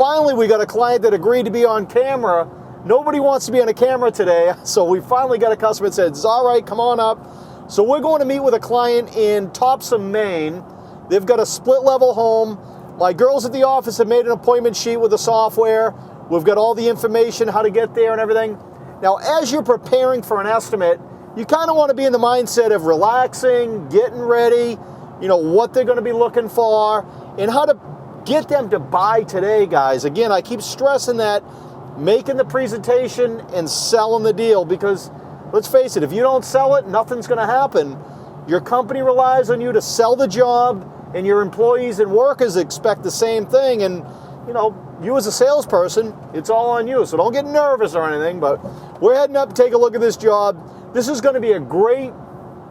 finally we got a client that agreed to be on camera. Nobody wants to be on a camera today, so we finally got a customer that said, it's all right, come on up. So we're going to meet with a client in Topsom, Maine. They've got a split level home. My girls at the office have made an appointment sheet with the software. We've got all the information, how to get there and everything. Now, as you're preparing for an estimate, you kind of want to be in the mindset of relaxing, getting ready, you know, what they're going to be looking for, and how to get them to buy today, guys. Again, I keep stressing that, making the presentation and selling the deal, because let's face it, if you don't sell it, nothing's going to happen. Your company relies on you to sell the job, and your employees and workers expect the same thing. And you know, you as a salesperson, it's all on you. So don't get nervous or anything, but we're heading up to take a look at this job. This is going to be a great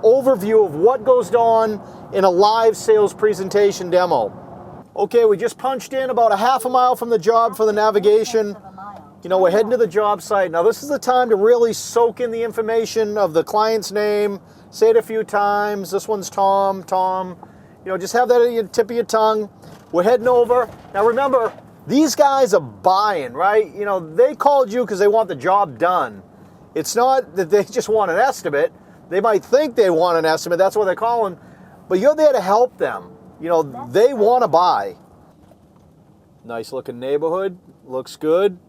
overview of what goes on in a live sales presentation demo. Okay, we just punched in about a half a mile from the job for the navigation. You know, we're heading to the job site. Now this is the time to really soak in the information of the client's name. Say it a few times. This one's Tom. You know, just have that at the tip of your tongue. We're heading over. Now remember, these guys are buying, right? You know, they called you because they want the job done. It's not that they just want an estimate. They might think they want an estimate. That's what they're calling. But you're there to help them. You know, they want to buy. Nice looking neighborhood. Looks good.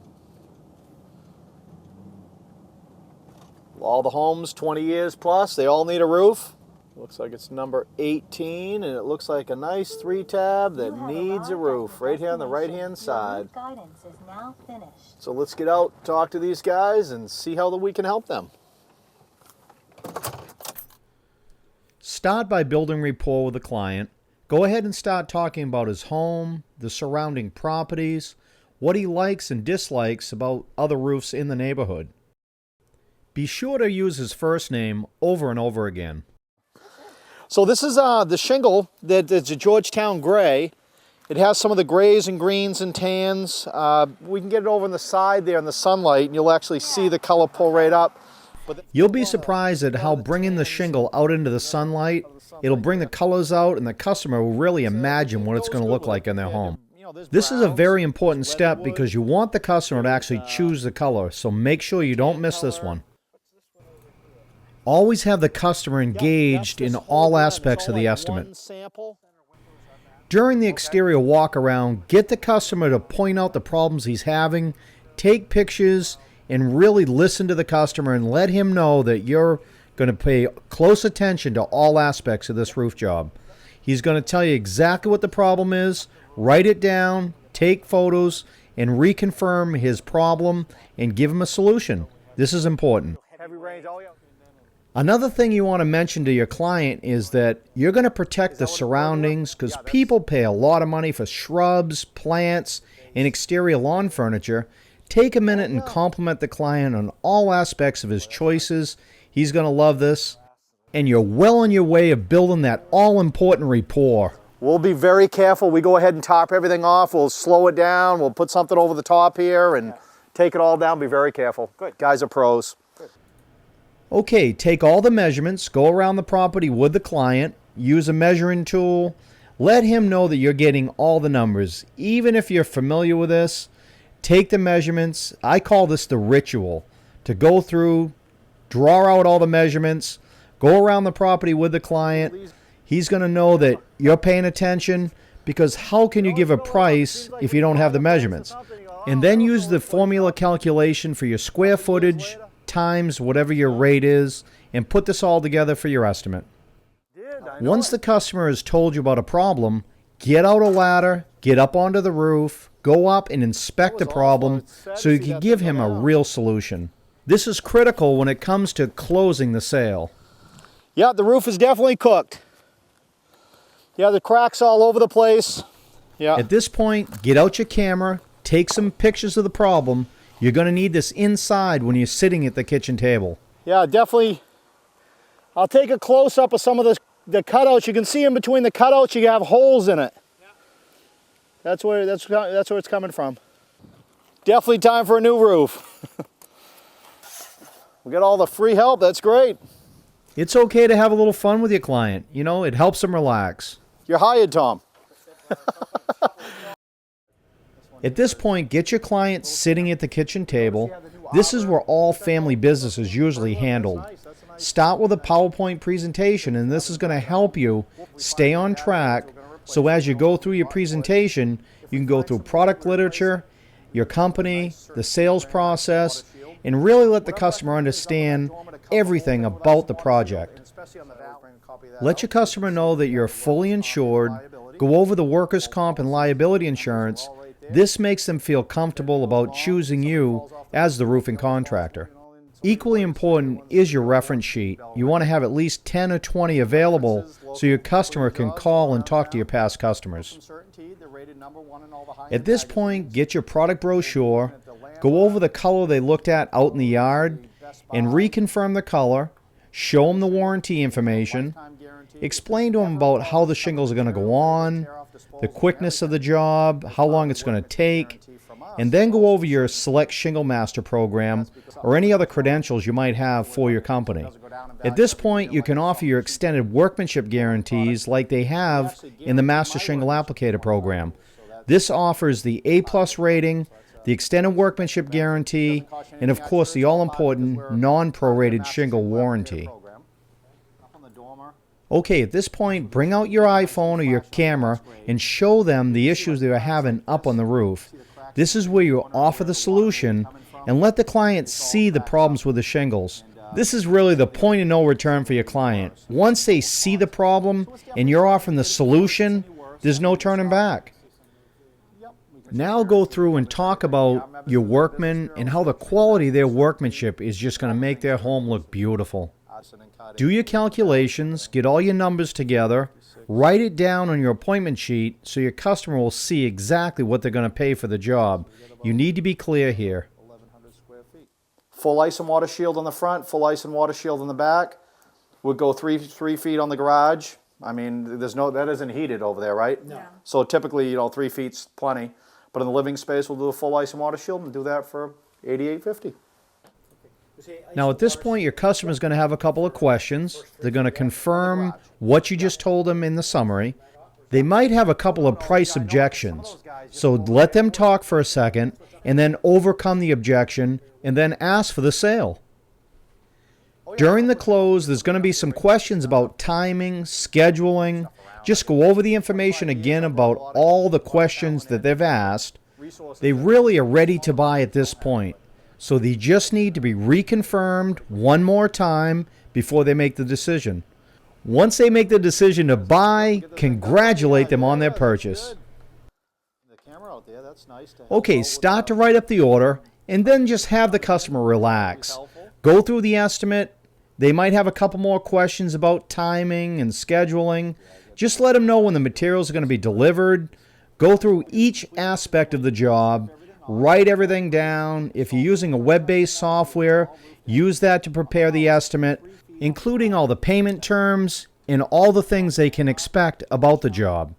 All the homes, 20 years plus, they all need a roof. Looks like it's number 18, and it looks like a nice 3-tab that needs a roof right here on the right-hand side. Guidance is now finished. So let's get out, talk to these guys, and see how we can help them. Start by building rapport with the client. Go ahead and start talking about his home, the surrounding properties, what he likes and dislikes about other roofs in the neighborhood. Be sure to use his first name over and over again. So this is the shingle that's a Georgetown gray. It has some of the grays and greens and tans. We can get it over on the side there in the sunlight, and you'll actually see the color pull right up. You'll be surprised at how bringing the shingle out into the sunlight, it'll bring the colors out, and the customer will really imagine what it's going to look like in their home. This is a very important step because you want the customer to actually choose the color, so make sure you don't miss this one. Always have the customer engaged in all aspects of the estimate. During the exterior walk around, get the customer to point out the problems he's having, take pictures, and really listen to the customer and let him know that you're going to pay close attention to all aspects of this roof job. He's going to tell you exactly what the problem is, write it down, take photos, and reconfirm his problem and give him a solution. This is important. Another thing you want to mention to your client is that you're going to protect the surroundings because people pay a lot of money for shrubs, plants, and exterior lawn furniture. Take a minute and compliment the client on all aspects of his choices. He's going to love this. And you're well on your way of building that all-important rapport. We'll be very careful. We go ahead and top everything off. We'll slow it down. We'll put something over the top here and take it all down. Be very careful. Good. Guys are pros. Okay, take all the measurements, go around the property with the client, use a measuring tool, let him know that you're getting all the numbers. Even if you're familiar with this, take the measurements. I call this the ritual. To go through, draw out all the measurements, go around the property with the client. He's going to know that you're paying attention because how can you give a price if you don't have the measurements? And then use the formula calculation for your square footage, times whatever your rate is, and put this all together for your estimate. Once the customer has told you about a problem, get out a ladder, get up onto the roof, go up and inspect the problem so you can give him a real solution. This is critical when it comes to closing the sale. Yeah, the roof is definitely cooked. Yeah, the cracks all over the place. Yeah. At this point, get out your camera, take some pictures of the problem. You're going to need this inside when you're sitting at the kitchen table. Yeah, definitely. I'll take a close-up of some of the cutouts. You can see in between the cutouts, you have holes in it. Yeah. That's where it's coming from. Definitely time for a new roof. We got all the free help. That's great. It's okay to have a little fun with your client. You know, it helps them relax. You're hired, Tom. At this point, get your client sitting at the kitchen table. This is where all family business is usually handled. Start with a PowerPoint presentation, and this is going to help you stay on track. So as you go through your presentation, you can go through product literature, your company, the sales process, and really let the customer understand everything about the project. Let your customer know that you're fully insured. Go over the workers' comp and liability insurance. This makes them feel comfortable about choosing you as the roofing contractor. Equally important is your reference sheet. You want to have at least 10 or 20 available so your customer can call and talk to your past customers. At this point, get your product brochure, go over the color they looked at out in the yard, and reconfirm the color, show them the warranty information, explain to them about how the shingles are going to go on, the quickness of the job, how long it's going to take, and then go over your Select Shingle Master program or any other credentials you might have for your company. At this point, you can offer your extended workmanship guarantees like they have in the Master Shingle Applicator program. This offers the A+ rating, the extended workmanship guarantee, and of course the all-important non-prorated shingle warranty. Okay, at this point, bring out your iPhone or your camera and show them the issues they are having up on the roof. This is where you offer the solution and let the client see the problems with the shingles. This is really the point of no return for your client. Once they see the problem and you're offering the solution, there's no turning back. Now go through and talk about your workmen and how the quality of their workmanship is just going to make their home look beautiful. Do your calculations, get all your numbers together, write it down on your appointment sheet so your customer will see exactly what they're going to pay for the job. You need to be clear here. Full ice and water shield on the front, full ice and water shield on the back. We'll go three feet on the garage. I mean, that isn't heated over there, right? No. So typically, 3 feet's plenty. But in the living space, we'll do a full ice and water shield and do that for $88.50. Now at this point, your customer is going to have a couple of questions. They're going to confirm what you just told them in the summary. They might have a couple of price objections. So let them talk for a second and then overcome the objection and then ask for the sale. During the close, there's going to be some questions about timing, scheduling. Just go over the information again about all the questions that they've asked. They really are ready to buy at this point. So they just need to be reconfirmed one more time before they make the decision. Once they make the decision to buy, congratulate them on their purchase. Okay, start to write up the order and then just have the customer relax. Go through the estimate. They might have a couple more questions about timing and scheduling. Just let them know when the materials are going to be delivered. Go through each aspect of the job. Write everything down. If you're using a web-based software, use that to prepare the estimate, including all the payment terms and all the things they can expect about the job.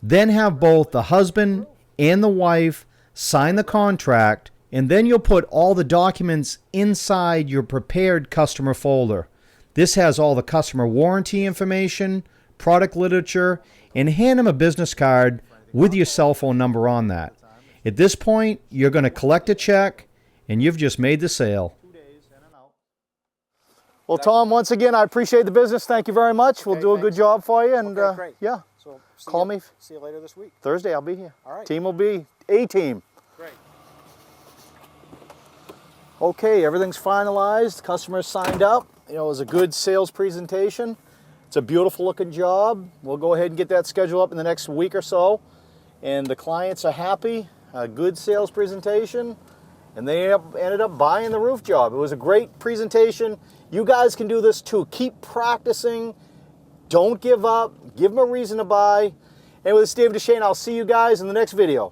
Then have both the husband and the wife sign the contract, and then you'll put all the documents inside your prepared customer folder. This has all the customer warranty information, product literature, and hand them a business card with your cell phone number on that. At this point, you're going to collect a check, and you've just made the sale. Well, Tom, once again, I appreciate the business. Thank you very much. We'll do a good job for you. And great. Yeah, So call me. See you later this week. Thursday, I'll be here. All right. Team will be a team. Great. Okay, everything's finalized. Customers signed up. It was a good sales presentation. It's a beautiful looking job. We'll go ahead and get that scheduled up in the next week or so. And the clients are happy. A good sales presentation. And they ended up buying the roof job. It was a great presentation. You guys can do this too. Keep practicing. Don't give up. Give them a reason to buy. And with Steve DeShane, I'll see you guys in the next video.